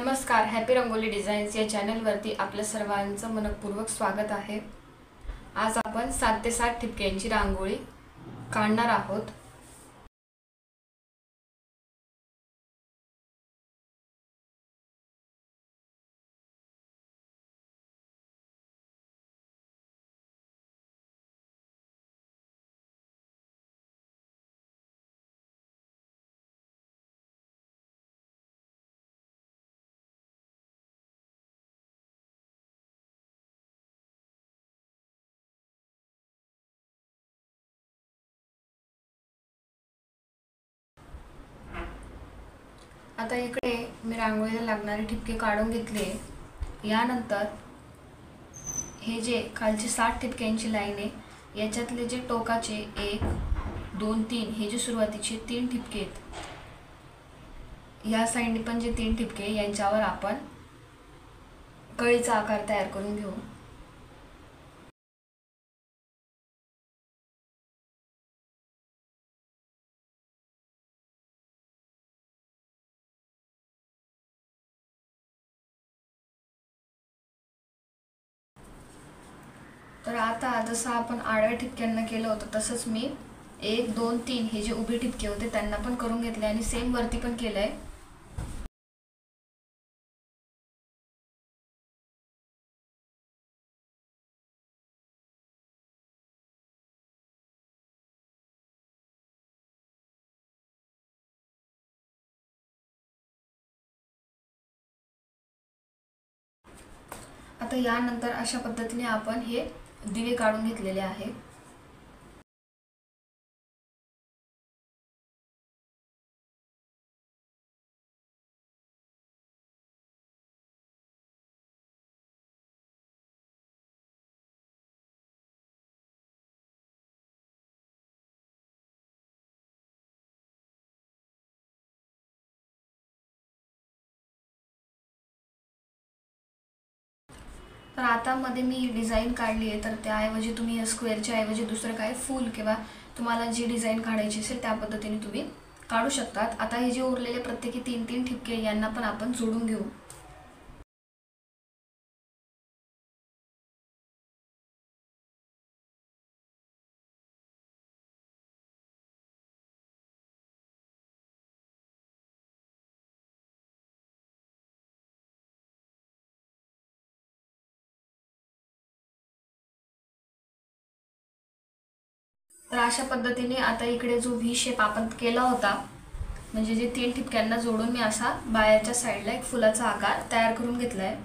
नमस्कार, happy rangoli designs या चॅनलवरती आपल्या सर्वांचं मनपूर्वक स्वागत आहे। आज आपण 7 ते 7 ठिपक्यांची रांगोळी काढणार आहोत। आता इकडे मी रांगोळीला लागणारे ठिपके काढून घेतले। यानंतर हे जे खालची 7 ठिपक्यांची लाईन आहे याच्यातले जे टोकाचे 1 2 3 हे जे सुरुवातीचे 3 ठिपके आहेत, या साइडने पण जे 3 ठिपके यांच्यावर आपण कळीचा आकार तयार करून घेऊ। तर आता जसं आपण आडव्या ठिपक्यांना केलं होतं तसंच मी 1 2 3 हे जे उभे ठिपके होते त्यांना पण करून घेतले आणि सेम वरती पण केलंय। आता यानंतर अशा पद्धतीने आपण हे दिवे काढून घेतलेले आहे। तर आता मध्ये मी डिझाईन काढली आहे, तर त्याऐवजी तुम्ही या स्क्वेअरच्या ऐवजी दुसरं काय फूल किंवा तुम्हाला जी डिझाईन काढायची असेल त्या पद्धतीने तुम्ही काढू शकतात। आता हे जे उरलेले प्रत्येकी 3-3 ठिपके यांना पण आपण जोडून घेऊ। तर अशा पद्धतीने आता इकडे जो व्ही शेप आपण केला होता, म्हणजे जे 3 ठिपक्यांना जोडून मी असा बाहेरच्या साईडला एक फुलाचा आकार तयार करून घेतलाय।